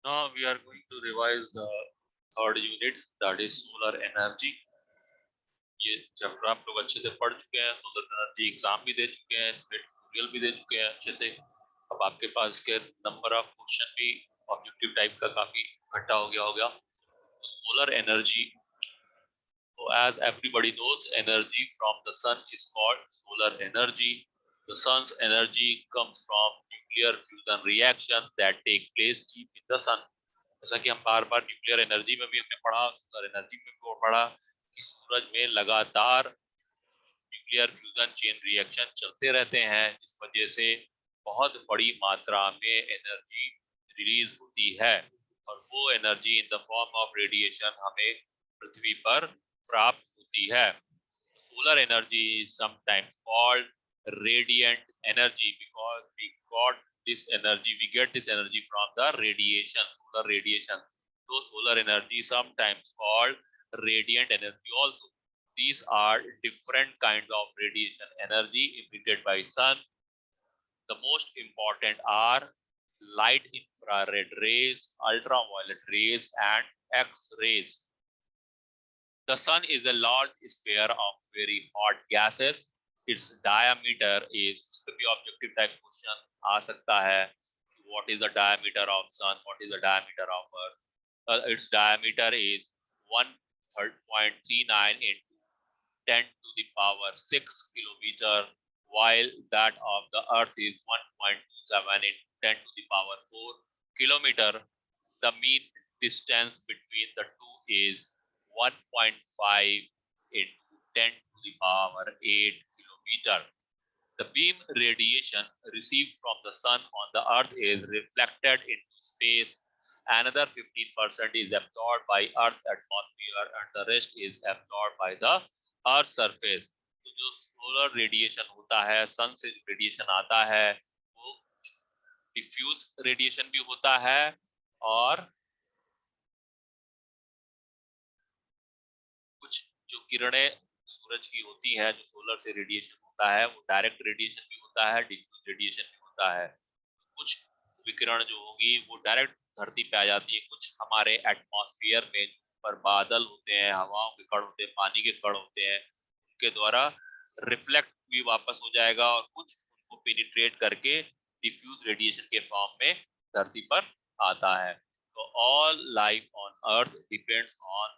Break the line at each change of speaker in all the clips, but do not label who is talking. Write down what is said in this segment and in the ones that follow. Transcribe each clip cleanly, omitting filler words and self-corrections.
Now we are going to revise the third unit, that is solar energy. ये chapter आप लोग अच्छे से पढ़ चुके हैं, सोलर एनर्जी एग्जाम भी दे चुके हैं, इसमें ट्यूटोरियल भी दे चुके हैं अच्छे से। अब आपके पास के नंबर ऑफ क्वेश्चन भी ऑब्जेक्टिव टाइप का काफी इकट्ठा हो गया होगा। Solar energy, so as everybody knows, energy from the sun is called solar energy. The sun's energy comes from nuclear fusion reaction that take place deep in the sun. जैसा कि हम बार बार nuclear energy में भी हमने पढ़ा, solar energy में भी पढ़ा कि सूरज में लगातार न्यूक्लियर फ्यूजन चेन रिएक्शन चलते रहते हैं, इस वजह से बहुत बड़ी मात्रा में एनर्जी रिलीज होती है और वो energy in the form of radiation हमें पृथ्वी पर प्राप्त होती है। Solar energy is sometimes called radiant energy because we got this energy, we get this energy from the radiation, solar radiation. So solar energy sometimes called radiant energy also. These are different kinds of radiation energy emitted by sun. The most important are light infrared rays, ultraviolet rays and X-rays. The sun is a large sphere of very hot gases. Its diameter is, इसका भी objective type question आ सकता है, what is the diameter of sun, what is the diameter of earth. Its diameter is 1.39 into 10 to the power 6 kilometer, while that of the earth is 1.27 into 10 to the power 4 kilometer. The mean distance between the two is 1.5 into 10 to the power 8 kilometer. The beam radiation received from the sun on the earth is reflected into space. Another 15% is absorbed by earth atmosphere and the rest is absorbed by the earth surface. तो जो solar radiation होता है, सन से radiation आता है, वो diffuse radiation भी होता है और कुछ जो किरणें सूरज की होती है, जो सोलर से रेडिएशन होता है, वो डायरेक्ट रेडिएशन भी होता है, डिफ्यूज रेडिएशन भी होता है। कुछ विकिरण जो होगी वो डायरेक्ट धरती पे आ जाती है, कुछ हमारे एटमॉस्फेयर में पर बादल होते हैं, हवाओं के कण होते हैं, पानी के कण होते हैं, उनके द्वारा रिफ्लेक्ट भी वापस हो जाएगा और कुछ उनको पेनिट्रेट करके डिफ्यूज रेडिएशन के फॉर्म में धरती पर आता है। तो all life on earth depends on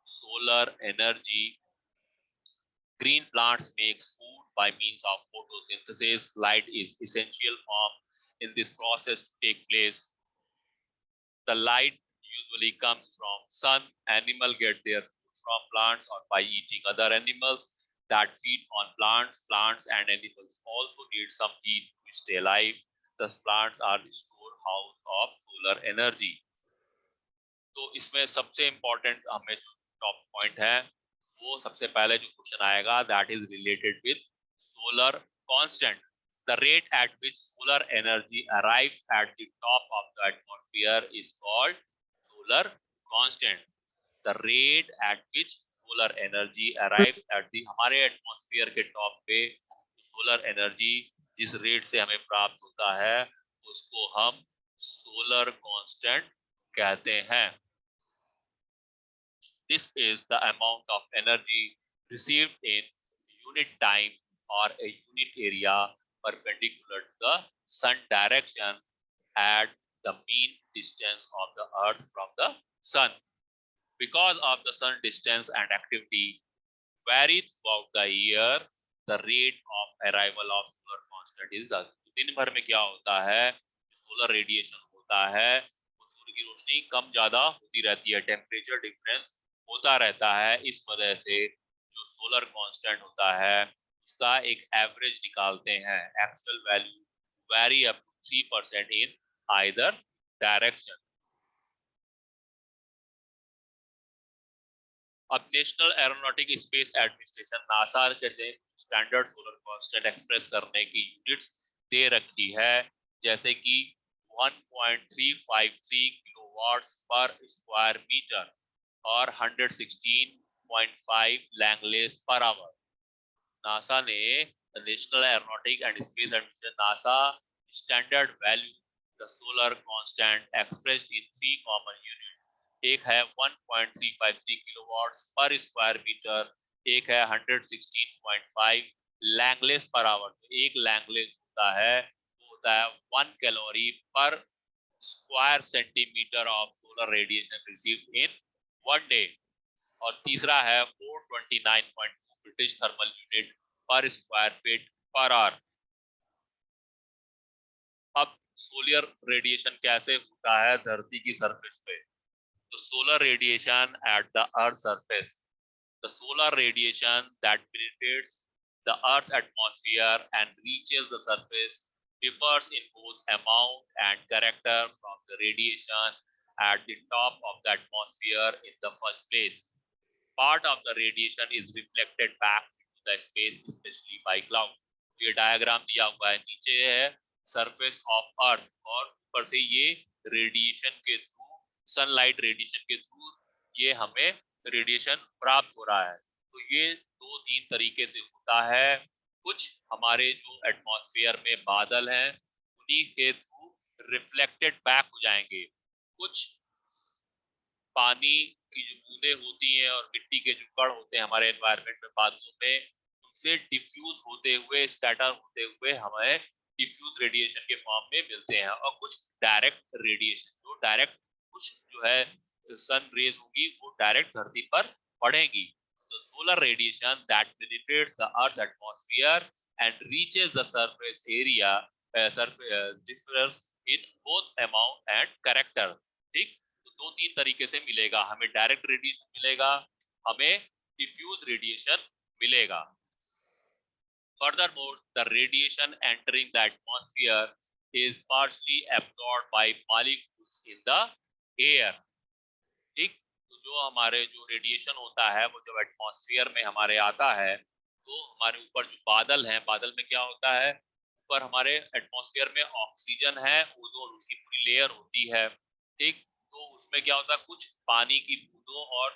solar energy. Green plants makes food by means of photosynthesis. Light is essential form in this process to take place. The light usually comes from sun. Animal get their food from plants or by eating other animals that feed on plants. Plants and animals also need some heat to stay alive. Thus plants are the storehouse of solar energy. तो इसमें सबसे important हमें जो top point है, वो सबसे पहले जो क्वेश्चन आएगा, that is related with solar constant. The rate at which solar energy arrives at the top of the atmosphere is called solar constant. The rate at which solar energy arrives at the हमारे atmosphere के top पे solar energy जिस rate से हमें प्राप्त होता है, उसको हम सोलर कांस्टेंट कहते हैं. This is the amount of energy received in unit time or a unit area perpendicular to the sun direction at the mean distance of the earth from the sun. Because of the sun distance and activity vary throughout the year, the rate of arrival of solar constant is. दिन भर में क्या होता है, solar radiation होता है, सूर्य की रोशनी कम ज्यादा होती रहती है, टेम्परेचर डिफरेंस होता रहता है. इस वजह से जो सोलर कांस्टेंट होता है उसका एक एवरेज निकालते हैं. Actual value vary up to 3% in either direction. अब national aeronautic space administration NASA के स्टैंडर्ड सोलर कांस्टेंट एक्सप्रेस करने की यूनिट्स दे रखी है, जैसे कि 1.353 किलोवाट्स पर स्क्वायर मीटर और 116.5 लैंगलेस पर आवर. नासा ने national aeronautic and space administration NASA standard value the solar constant expressed in three common unit. एक है 1.353 किलोवाट्स पर स्क्वायर मीटर, एक है 116.5 लैंगलेस पर आवर। एक लैंगलेस होता है वो होता है 1 कैलोरी पर square centimetre of solar radiation received in 1 day. और तीसरा है 429.2 ब्रिटिश थर्मल यूनिट पर स्क्वायर फीट पर आवर। अब सोलर रेडिएशन कैसे होता है धरती की सरफेस पे? तो solar radiation at the earth surface, the solar radiation that penetrates the Earth's atmosphere and reaches the surface differs in both amount and character from the radiation at the top of the atmosphere in the first place. Part of the radiation is reflected back into the space, especially by cloud. ये diagram दिया हुआ है, नीचे है surface of earth और ऊपर से ये रेडिएशन के थ्रू, सनलाइट रेडिएशन के थ्रू ये हमें रेडिएशन प्राप्त हो रहा है। तो ये दो तीन तरीके से होता है। कुछ हमारे जो एटमॉस्फेयर में बादल हैं उन्हीं के थ्रू रिफ्लेक्टेड बैक हो जाएंगे। कुछ पानी की जो बूंदे होती हैं और मिट्टी के जो कण होते हैं हमारे एनवायरनमेंट में बादलों में, उनसे डिफ्यूज होते हुए, स्कैटर होते हुए हमें डिफ्यूज रेडिएशन के फॉर्म में मिलते हैं। और कुछ डायरेक्ट रेडिएशन, जो डायरेक्ट कुछ जो है सन रेज होगी वो डायरेक्ट धरती पर पड़ेगी। तो solar radiation that penetrates the earth atmosphere and reaches the surface area difference in both amount and character. ठीक, तो दो तीन तरीके से मिलेगा, हमें डायरेक्ट रेडिएशन मिलेगा, हमें डिफ्यूज रेडिएशन मिलेगा। Furthermore, the radiation entering the atmosphere is partially absorbed by molecules in the air। ठीक, तो जो हमारे जो रेडिएशन होता है वो जब एटमॉस्फेयर में हमारे आता है तो हमारे ऊपर जो बादल हैं, बादल में क्या होता है, ऊपर हमारे एटमॉस्फेयर में ऑक्सीजन है, ओजोन उसकी पूरी लेयर होती है। ठीक, तो उसमें क्या होता है, कुछ पानी की बूंदों और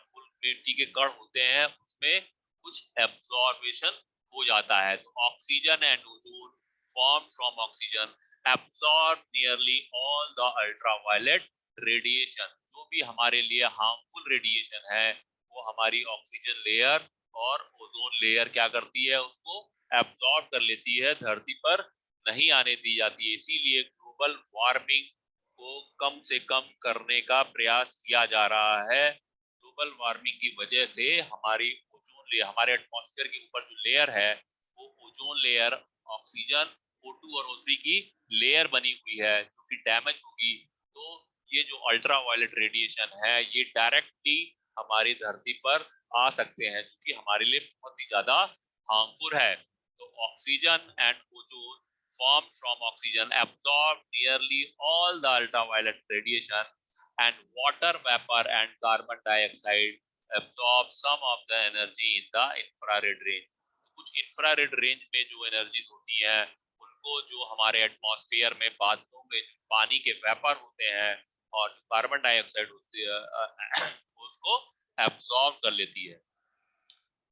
मिट्टी के कण होते हैं, उसमें कुछ एब्जॉर्बेशन हो जाता है। तो oxygen and ozone form from oxygen absorb nearly all the ultraviolet radiation. जो भी हमारे लिए हार्मफुल रेडिएशन है वो हमारी ऑक्सीजन लेयर और ओजोन लेयर क्या करती है, उसको एब्जॉर्ब कर लेती है, धरती पर नहीं आने दी जाती है। इसीलिए ग्लोबल वार्मिंग को कम से कम करने का प्रयास किया जा रहा है। ग्लोबल वार्मिंग की वजह से हमारी ओजोन लेयर, हमारे एटमॉस्फेयर के ऊपर जो लेयर है वो ओजोन लेयर ऑक्सीजन O2 और O3 की लेयर बनी हुई है, जो कि डैमेज होगी तो ये जो अल्ट्रावायलेट रेडिएशन है ये डायरेक्टली हमारी धरती पर आ सकते हैं, जो कि हमारे लिए बहुत ही ज्यादा हार्मफुल है। तो oxygen and ozone formed from oxygen absorb nearly all the ultraviolet radiation, and water vapor and carbon dioxide absorb some of the energy in the infrared range। कुछ इंफ्रारेड रेंज में जो एनर्जी होती है उनको जो हमारे एटमॉस्फेयर में बादलों में जो पानी के वेपर होते हैं और कार्बन डाइऑक्साइड होती है उसको एब्सॉर्ब कर लेती है।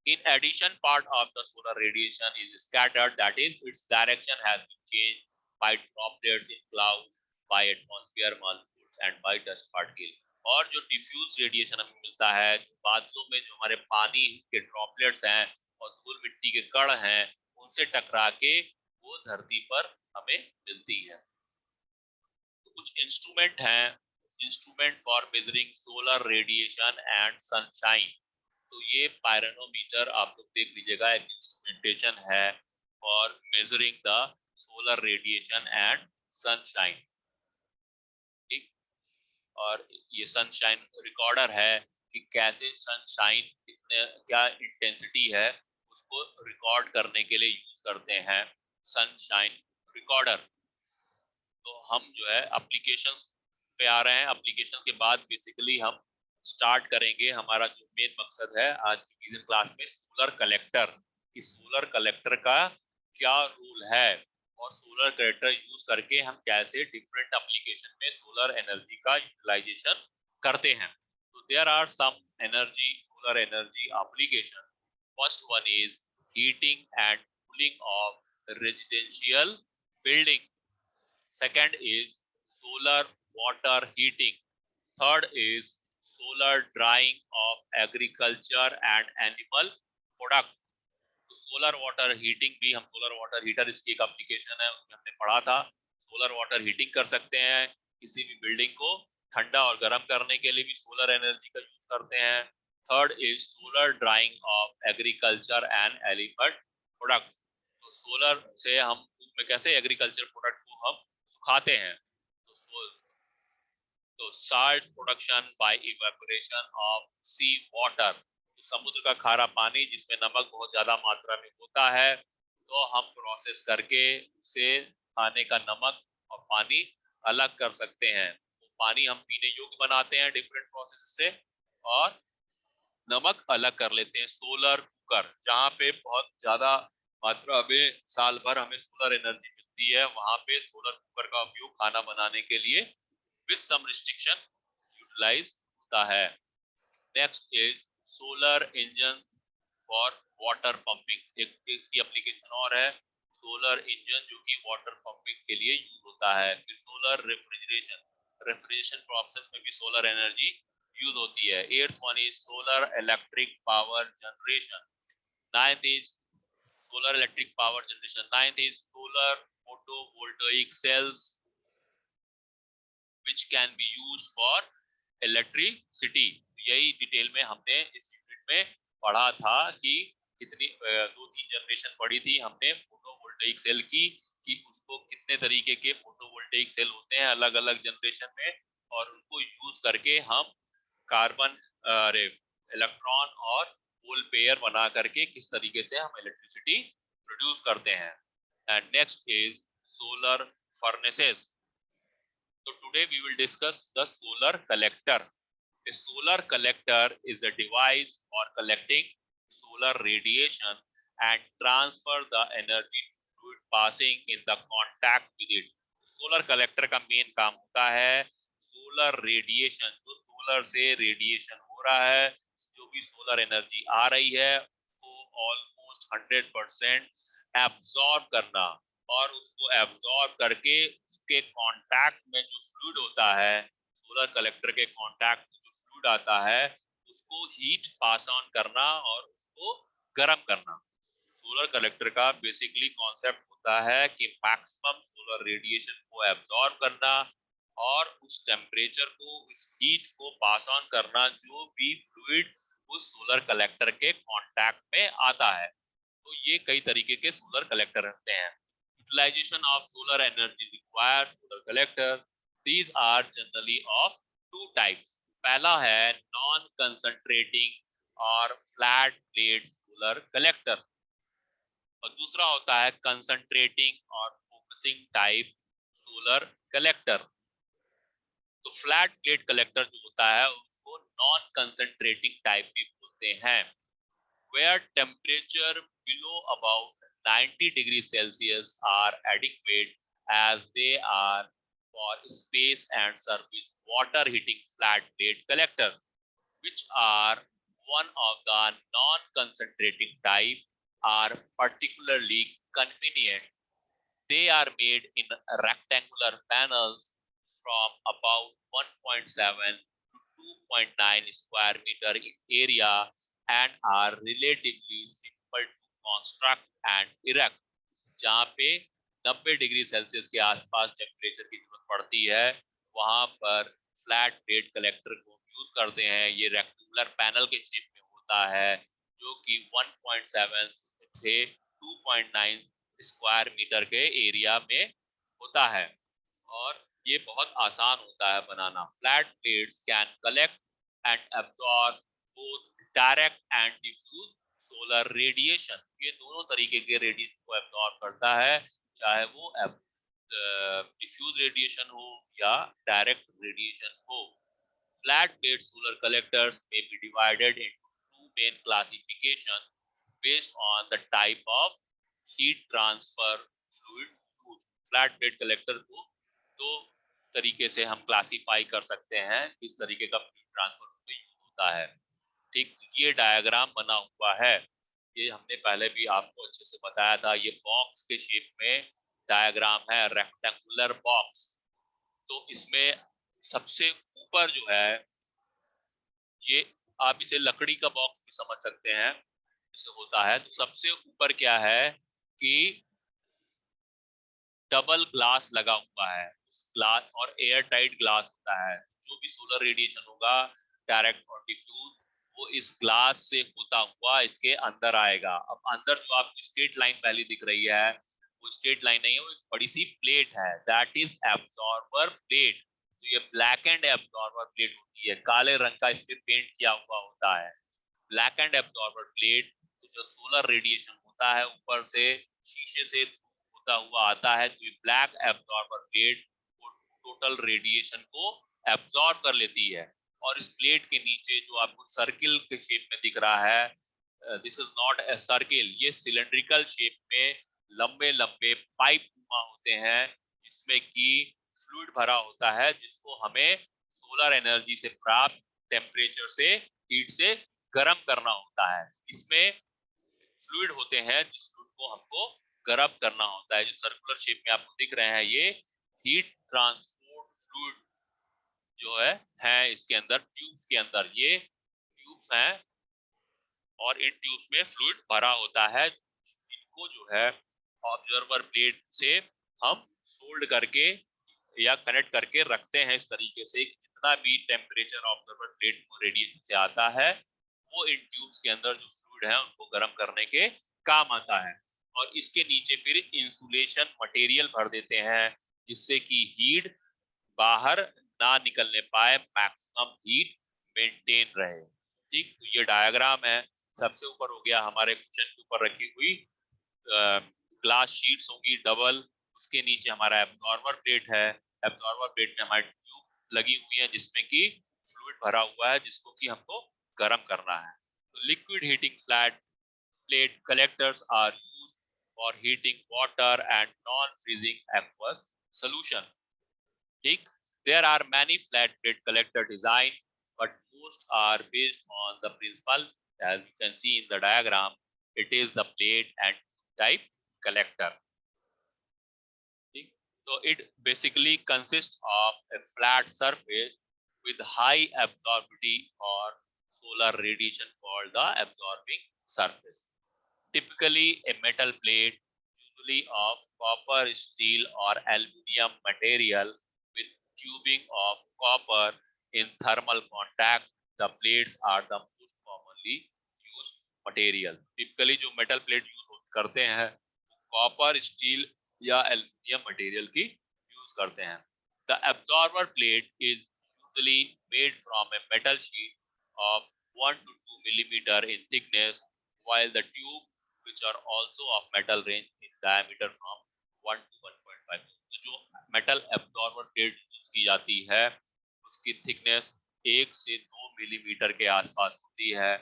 In addition, part of the solar radiation is scattered, that is, its direction has been changed by droplets in clouds, by atmosphere molecules and by dust particles। और जो डिफ्यूज रेडिएशन हमें मिलता है, जो बादलों में जो हमारे पानी के ड्रॉपलेट्स हैं और धूल मिट्टी के कण हैं, उनसे टकरा के वो धरती पर हमें मिलती है। तो कुछ इंस्ट्रूमेंट हैं, instrument for measuring solar radiation and sunshine. तो ये पायरोनोमीटर आप लोग देख लीजिएगा, एक इंस्ट्रूमेंटेशन है for measuring the solar radiation and sunshine. ठीक, और ये सनशाइन रिकॉर्डर है कि कैसे सनशाइन कितने क्या इंटेंसिटी है उसको रिकॉर्ड करने के लिए यूज करते हैं सनशाइन रिकॉर्डर। तो हम जो है एप्लीकेशंस पे आ रहे हैं। एप्लीकेशन के बाद बेसिकली हम स्टार्ट करेंगे हमारा जो मेन मकसद है आज की विजन क्लास में, सोलर कलेक्टर। कि सोलर कलेक्टर का क्या रोल है और सोलर कलेक्टर यूज करके हम कैसे डिफरेंट एप्लीकेशन में सोलर एनर्जी का यूटिलाइजेशन करते हैं। तो there are some energy, solar energy application. First one is heating and cooling of residential building. Second is solar water heating. Third is solar drying of agriculture and animal product. तो solar water heating भी, हम solar water heater इसकी एक application है, उसमें हमने पढ़ा था। सोलर वाटर हीटिंग कर सकते हैं, किसी भी बिल्डिंग को ठंडा और गर्म करने के लिए भी सोलर एनर्जी का यूज करते हैं। Third is solar drying of agriculture and element product. तो सोलर से हम उसमें कैसे एग्रीकल्चर प्रोडक्ट को हम सुखाते हैं। तो salt production by evaporation of sea water, तो समुद्र का खारा पानी जिसमें नमक बहुत ज्यादा मात्रा में होता है, तो हम प्रोसेस करके से खाने का नमक और पानी अलग कर सकते हैं। तो पानी हम पीने योग्य बनाते हैं डिफरेंट प्रोसेस से, और नमक अलग कर लेते हैं। सोलर कुकर, जहाँ पे बहुत ज्यादा मात्रा में साल भर हमें सोलर एनर्जी मिलती है, वहां पे सोलर कुकर का उपयोग खाना बनाने के लिए with some restriction यूटिलाइज होता है। Next is solar engine for water pumping. एक इसकी एप्लीकेशन और है, सोलर इंजन जो कि वाटर पंपिंग के लिए यूज होता है। फिर सोलर रेफ्रिजरेशन, रेफ्रिजरेशन प्रोसेस में भी सोलर एनर्जी यूज होती है। Eighth one is solar electric power generation. Ninth is solar electric power generation. Ninth is solar photovoltaic cells which can be used for electricity। यही detail में हमने इस unit में पढ़ा था कि कितनी दो तीन जनरेशन पढ़ी थी हमने फोटोवोल्टाइक सेल की, कि उसको कितने तरीके के फोटोवोल्टाइक सेल होते हैं अलग अलग जनरेशन में, और उनको यूज करके हम कार्बन अरे इलेक्ट्रॉन और होल पेयर बना करके किस तरीके से हम इलेक्ट्रिसिटी प्रोड्यूस करते हैं। And next is solar furnaces. So today we will discuss the solar collector. A solar collector is a device for collecting solar radiation and transfer the energy fluid passing in the contact with it. Solar collector का main काम होता है solar radiation, जो solar से radiation हो रहा है, जो भी सोलर एनर्जी आ रही है, वो ऑलमोस्ट 100% एब्सॉर्ब करना, और उसको एब्सॉर्ब करके उसके कांटेक्ट में जो फ्लूइड होता है, सोलर कलेक्टर के कांटेक्ट में जो फ्लूइड आता है, उसको हीट पास ऑन करना और उसको गर्म करना। सोलर कलेक्टर का बेसिकली कॉन्सेप्ट होता है कि मैक्सिमम सोलर रेडिएशन को एब्सॉर्ब करना और उस टेम्परेचर को, उस हीट को पास ऑन करना जो भी फ्लूइड उस सोलर कलेक्टर के कांटेक्ट में आता है। तो ये कई तरीके के सोलर कलेक्टर रहते हैं। Utilization of solar energy requires solar collector. These are generally of two types. पहला है non concentrating और flat plate solar collector, और दूसरा होता है concentrating और focusing type solar collector। तो flat plate collector जो होता है उसको non concentrating type भी बोलते हैं, where temperature below about 90 degrees Celsius are adequate, as they are for space and surface water heating flat plate collector, which are one of the non-concentrating type, are particularly convenient. They are made in rectangular panels from about 1.7 to 2.9 square meter in area and are relatively simple to construct and erect। जहाँ पे 90 degree Celsius के आसपास temperature की जरूरत पड़ती है, वहां पर फ्लैट प्लेट कलेक्टर को यूज करते हैं। ये रेक्टेंगुलर पैनल के शेप में होता है, जो कि 1.7 से 2.9 स्क्वायर मीटर के एरिया में होता है, और ये बहुत आसान होता है बनाना। Flat plates can collect and absorb both direct and diffuse solar radiation. ये दोनों तरीके के रेडिएशन को एब्जॉर्ब करता है, चाहे वो डिफ्यूज रेडिएशन हो या डायरेक्ट रेडिएशन हो। Flat plate solar collectors may be divided into two main classifications based on the type of heat transfer fluid used। Flat plate collector को दो तरीके से हम क्लासिफाई कर सकते हैं किस तरीके का फ्लूइड ट्रांसफर यूज होता है। ठीक, ये डायग्राम बना हुआ है, ये हमने पहले भी आपको अच्छे से बताया था। ये बॉक्स के शेप में डायग्राम है, रेक्टेंगुलर बॉक्स। तो इसमें सबसे ऊपर जो है, ये आप इसे लकड़ी का बॉक्स भी समझ सकते हैं, जैसे होता है। तो सबसे ऊपर क्या है कि डबल ग्लास लगा हुआ है, उस ग्लास और एयर टाइट ग्लास होता है। जो भी सोलर रेडिएशन होगा, डायरेक्ट और डिफ्यूज, वो इस ग्लास से होता हुआ इसके अंदर आएगा। अब अंदर जो आपको स्ट्रेट लाइन पहली दिख रही है, वो स्ट्रेट लाइन नहीं है, वो एक बड़ी सी प्लेट है, दैट इज एब्जॉर्बर प्लेट। तो ये ब्लैक एंड एब्जॉर्बर प्लेट होती है, काले रंग का इस पे पेंट किया हुआ होता है, ब्लैक एंड एब्जॉर्बर प्लेट। तो जो सोलर रेडिएशन होता है ऊपर से शीशे से होता हुआ आता है, तो ये black absorber plate total radiation को एब्जॉर्ब कर लेती है। और इस प्लेट के नीचे जो आपको सर्किल के शेप में दिख रहा है, this is not a circle, ये सिलेंड्रिकल शेप में लंबे लंबे पाइप होते हैं, जिसमें कि फ्लूइड भरा होता है, जिसको हमें सोलर एनर्जी से प्राप्त टेम्परेचर से, हीट से गर्म करना होता है। इसमें फ्लूइड होते हैं जिस फ्लूइड को हमको गर्म करना होता है। जो सर्कुलर शेप में आपको दिख रहे हैं, ये हीट ट्रांसपोर्ट फ्लूइड जो है इसके अंदर, ट्यूब्स के अंदर ये ट्यूब्स हैं, और इन ट्यूब्स में फ्लूइड भरा होता है। इनको जो है ऑब्जर्वर प्लेट से हम सोल्ड करके या कनेक्ट करके रखते हैं इस तरीके से, जितना भी टेम्परेचर ऑब्जर्वर प्लेट को रेडिएशन से आता है, वो इन ट्यूब्स के अंदर जो फ्लूइड है उनको गर्म करने के काम आता है। और इसके नीचे फिर इंसुलेशन मटेरियल भर देते हैं, जिससे कि हीट बाहर ना निकलने पाए, मैक्सिमम हीट मेंटेन रहे। ठीक, तो ये डायग्राम है। सबसे ऊपर हो गया हमारे किचन के ऊपर रखी हुई ग्लास शीट्स होंगी डबल, उसके नीचे हमारा एब्जॉर्बर प्लेट है, एब्जॉर्बर प्लेट में हमारी ट्यूब लगी हुई है, जिसमें कि फ्लूइड भरा हुआ है, जिसको कि हमको गर्म करना है। तो liquid heating flat plate collectors are used for heating water and non-freezing aqueous solution. ठीक, there are many flat plate collector design, but most are based on the principle, as you can see in the diagram, it is the plate and type collector. ठीक, so it basically consists of a flat surface with high absorptivity or solar radiation called the absorbing surface. Typically a metal plate, usually of copper, steel or aluminum material with tubing of copper in thermal contact. The plates are the most commonly used material. Typically जो metal plate use करते हैं, copper, steel या aluminium material की use करते हैं। The absorber plate is usually made from a metal sheet of 1 to 2 millimeter in thickness, while the tube, which are also of metal, range in diameter from 1 to 1.5. तो जो metal absorber plate use की जाती है, उसकी thickness 1 से 2 millimetre के आसपास होती है,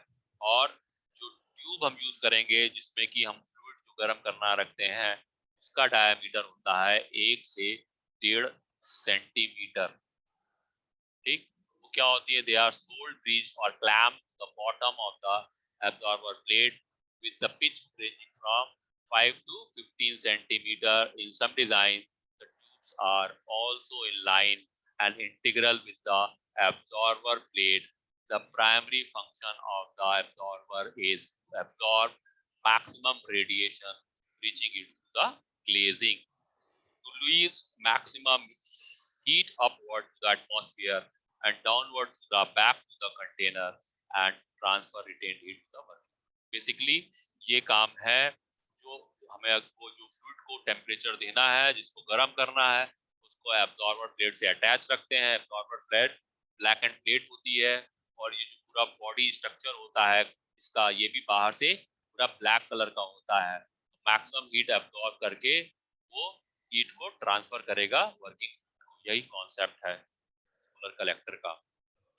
और जो ट्यूब हम यूज करेंगे, जिसमें कि हम फ्लूइड जो गर्म करना रखते हैं, उसका डायमीटर होता है 1 से 1.5 सेंटीमीटर। ठीक, वो क्या होती है, दे आर सोल्ड ब्रिज और clamp the bottom of the absorber plate with the pitch ranging from 5 to 15 centimeter. In some design, the tubes are also in line and integral with the absorber plate. The primary function of the absorber is to absorb maximum radiation, reaching it to the glazing to release maximum heat upward to the atmosphere and downward to the back to the container and transfer retained heat to the work. Basically ये काम है, जो हमें वो जो fluid को temperature देना है, जिसको गर्म करना है, उसको एब्जॉर्बर प्लेट से अटैच रखते हैं। Absorber plate black end plate होती है, और ये जो पूरा बॉडी स्ट्रक्चर होता है इसका, ये भी बाहर से पूरा ब्लैक कलर का होता है। मैक्सिमम हीट एब्जॉर्ब करके वो हीट को ट्रांसफर करेगा वर्किंग। यही कॉन्सेप्ट है सोलर कलेक्टर का।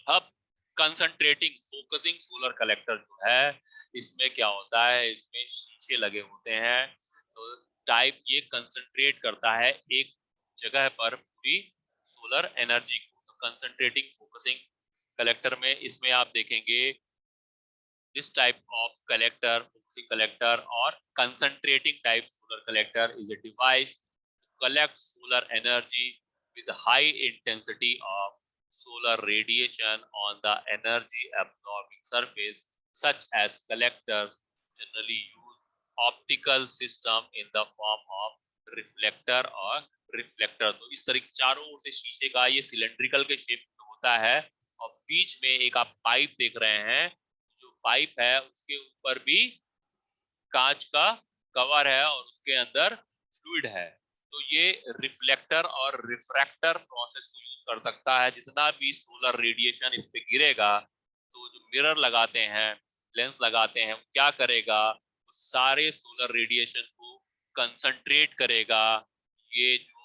अब कंसंट्रेटिंग फोकसिंग सोलर कलेक्टर जो है, इसमें क्या होता है, इसमें शीशे लगे होते हैं। तो टाइप ये कंसंट्रेट करता है एक जगह पर पूरी सोलर एनर्जी को। तो कंसंट्रेटिंग फोकसिंग कलेक्टर में इसमें आप देखेंगे, this type of collector, focusing collector or concentrating type solar collector is a device to collect solar energy with high intensity of solar radiation on the energy absorbing surface such as collectors generally use optical system in the form of reflector और reflector. तो इस तरह चारों ओर से शीशे का ये cylindrical के शेप में होता है और बीच में एक आप पाइप देख रहे हैं, जो पाइप है उसके ऊपर भी कांच का कवर है और उसके अंदर फ्लूइड है। तो ये रिफ्लेक्टर और रिफ्रैक्टर प्रोसेस को यूज कर सकता है। जितना भी सोलर रेडिएशन इस पे गिरेगा तो जो मिरर लगाते हैं, लेंस लगाते हैं, क्या करेगा, सारे सोलर रेडिएशन को कंसंट्रेट करेगा। ये जो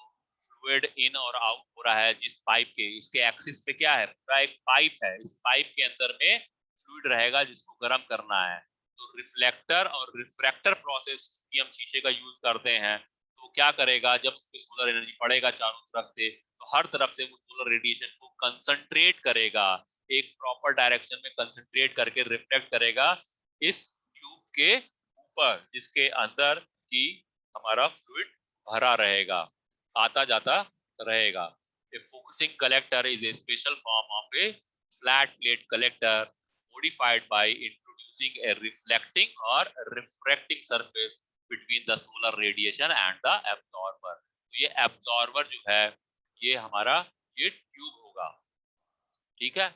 फ्लूइड इन और आउट हो रहा है जिस पाइप के, इसके एक्सिस पे क्या है, पूरा एक पाइप है, इस पाइप के अंदर में फ्लूइड रहेगा जिसको गर्म करना है। तो रिफ्लेक्टर और रिफ्रैक्टर प्रोसेस की हम शीशे का यूज करते हैं। तो क्या करेगा, जब सोलर एनर्जी पड़ेगा चारों तरफ से तो हर तरफ से वो सोलर रेडिएशन को कंसंट्रेट करेगा, एक प्रॉपर डायरेक्शन में कंसंट्रेट करके रिफ्लेक्ट करेगा इस ट्यूब के ऊपर जिसके अंदर की हमारा फ्लूइड भरा रहेगा, आता जाता रहेगा। A focusing collector is a special form of a flat plate collector modified by introducing a reflecting or refracting surface between the solar radiation and the absorber। तो ये absorber जो है ये हमारा ये ट्यूब होगा, ठीक है।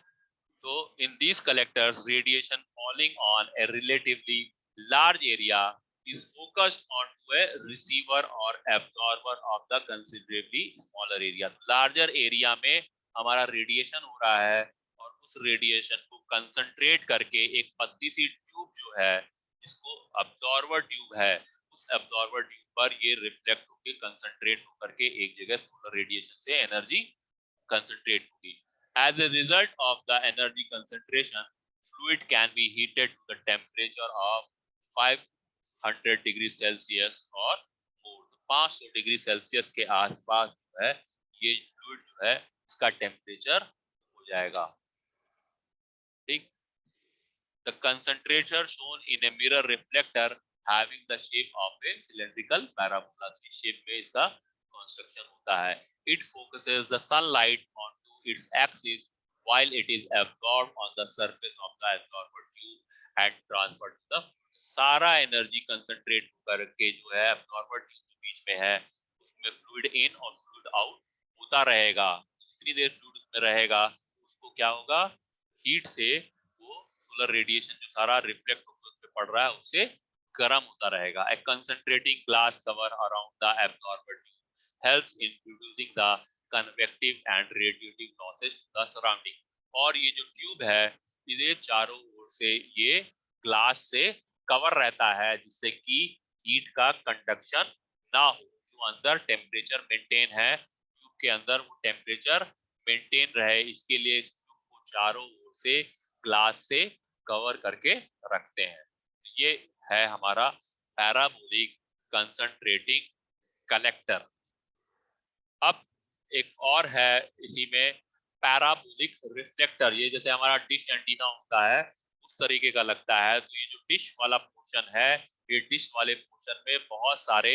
तो in these collectors radiation falling on a relatively large area is focused onto a receiver or absorber of the considerably smaller area। larger area में हमारा रेडिएशन हो रहा है और उस रेडिएशन को कंसंट्रेट करके एक पतली सी ट्यूब जो है जिसको अब्जॉर्बर ट्यूब है, उस अब्जॉर्बर ट्यूब पर ये रिफ्लेक्ट होकर कंसंट्रेट होकर के एक जगह सोलर रेडिएशन से एनर्जी कंसंट्रेट होगी। As a result of the energy concentration, fluid can be heated to the temperature of 500 degree Celsius और more। 500 डिग्री सेल्सियस के आसपास जो है ये फ्लूइड जो है इसका टेम्परेचर हो जाएगा, ठीक। The concentration shown in a mirror reflector having the shape of a cylindrical parabola। इस शेप में इसका कंस्ट्रक्शन होता है। It focuses the sunlight onto its axis while it is absorbed on the surface of the absorber tube and transferred to the। सारा energy concentrate करके जो है absorber tube के बीच में है उसमें फ्लूइड इन और फ्लूइड आउट होता रहेगा। जितनी देर फ्लूइड उसमें रहेगा उसको क्या होगा, हीट से सोलर रेडिएशन जो सारा रिफ्लेक्ट होकर उस पे पड़ रहा है उससे गर्म होता रहेगा। A concentrating glass cover around the absorber tube helps in reducing the convective and radiative losses to the surrounding। और ये जो ट्यूब है इसे चारों ओर से ये ग्लास से कवर रहता है जिससे कि हीट का कंडक्शन ना हो। जो अंदर टेम्परेचर मेंटेन है ट्यूब के अंदर वो टेम्परेचर मेंटेन रहे, इसके लिए ट्यूब को चारों ओर से ग्लास से कवर करके रखते हैं। ये है हमारा पैराबोलिक कंसंट्रेटिंग कलेक्टर। अब एक और है इसी में पैराबोलिक रिफ्लेक्टर। ये जैसे हमारा डिश एंटीना होता है उस तरीके का लगता है। तो ये जो डिश वाला पोर्शन है, ये डिश वाले पोर्शन में बहुत सारे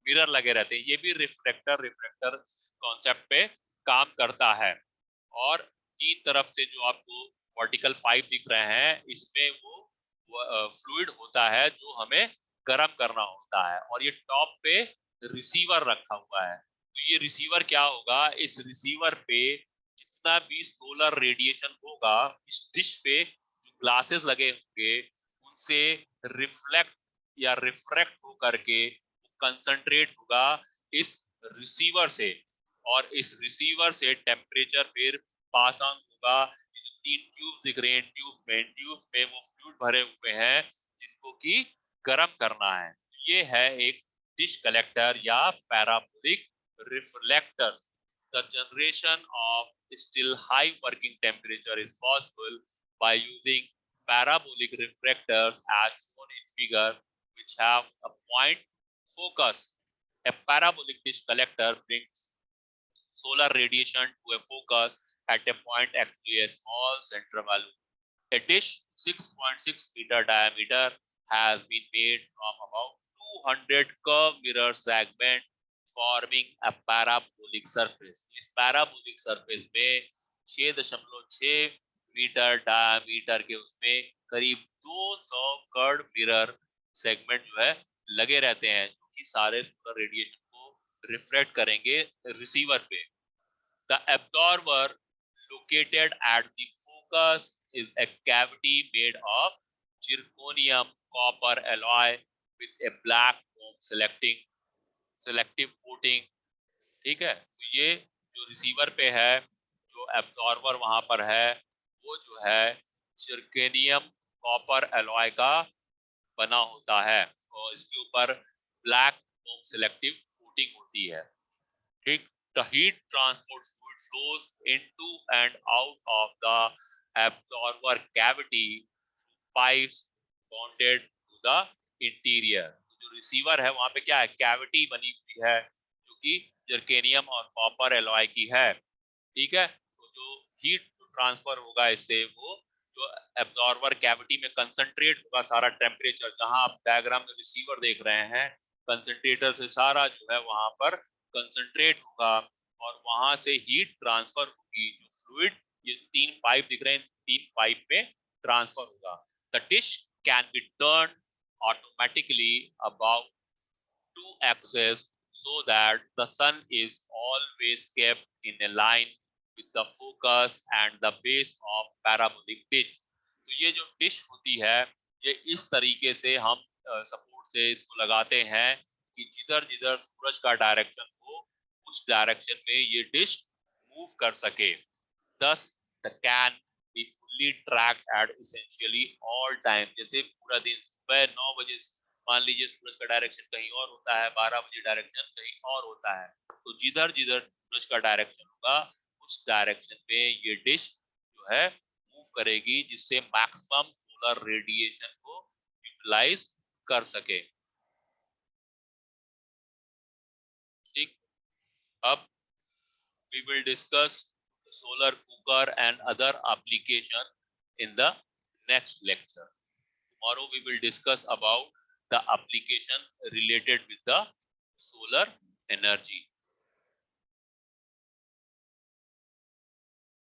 मिरर लगे रहते हैं। ये भी रिफ्लेक्टर कॉन्सेप्ट पे काम करता है। और तीन तरफ से जो आपको वर्टिकल पाइप दिख रहे हैं इसमें वो फ्लूइड होता है जो हमें गर्म करना होता है। और ये टॉप पे रिसीवर रखा हुआ है। तो ये रिसीवर क्या होगा, इस रिसीवर पे जितना भी सोलर रेडिएशन होगा इस डिश पे जो ग्लासेस लगे होंगे उनसे रिफ्लेक्ट या रिफ्रैक्ट होकर के कंसंट्रेट होगा इस रिसीवर से और इस रिसीवर से टेम्परेचर फिर पास ऑन होगा। तीन ट्यूब दिख रहे हैं, ट्यूब में वो फ्लूइड भरे हुए हैं जिनको कि गर्म करना है। ये है एक डिश कलेक्टर या parabolic reflector. The generation of still high working temperature is possible by using parabolic refractors as shown in figure which have a point focus। A parabolic dish collector brings solar radiation to a focus at a point actually a small center value। A dish 6.6 meter diameter has been made from about 200 curved mirror segments forming a parabolic surface. इस parabolic surface में 6.6 metre diameter के उसमें करीब 200 curd mirror segment जो है लगे रहते हैं, जो कि सारे सोलर रेडिएशन को रिफ्लेक्ट करेंगे रिसीवर पे। The absorber located at the focus is a cavity made of zirconium copper alloy with a black foam selective coating। ठीक है, तो ये जो रिसीवर पे है, जो एब्जॉर्बर वहां पर है, वो जो है जिर्कोनियम कॉपर एलॉय का बना होता है और इसके ऊपर ब्लैक फोम सिलेक्टिव कोटिंग होती है। ठीक, the heat transport fluid flows into and out of the absorber cavity pipes bonded to the interior। जो रिसीवर है वहां पे क्या है, कैविटी बनी हुई है जो कि जर्केनियम और कॉपर एलॉय की है। ठीक है, तो जो हीट ट्रांसफर होगा इससे, वो जो एब्जॉर्बर कैविटी में कंसंट्रेट होगा सारा टेम्परेचर, जहां आप डायग्राम में रिसीवर देख रहे हैं, कंसंट्रेटर से सारा जो है वहां पर कंसंट्रेट होगा और वहां से हीट ट्रांसफर होगी। जो फ्लूइड, ये 3 पाइप दिख रहे हैं, 3 पाइप में ट्रांसफर होगा। The dish can be turn automatically about 2 axes so that the sun is always kept in a line with the focus and the base of parabolic dish। तो ये जो dish होती है, ये इस तरीके से हम सपोर्ट से इसको लगाते हैं कि जिधर जिधर सूरज का डायरेक्शन हो, उस डायरेक्शन में ये डिश मूव कर सके। Thus the can be fully tracked at essentially all time। जैसे पूरा दिन सुबह 9 बजे मान लीजिए सूरज का डायरेक्शन कहीं और होता है, 12 बजे डायरेक्शन कहीं और होता है, तो जिधर जिधर सूरज का डायरेक्शन होगा, उस डायरेक्शन पे ये डिश जो है मूव करेगी, जिससे मैक्सिमम सोलर रेडिएशन को यूटिलाइज कर सके। ठीक, अब we will discuss solar cooker and other application in the next lecture। Tomorrow we will discuss about the application related with the solar energy।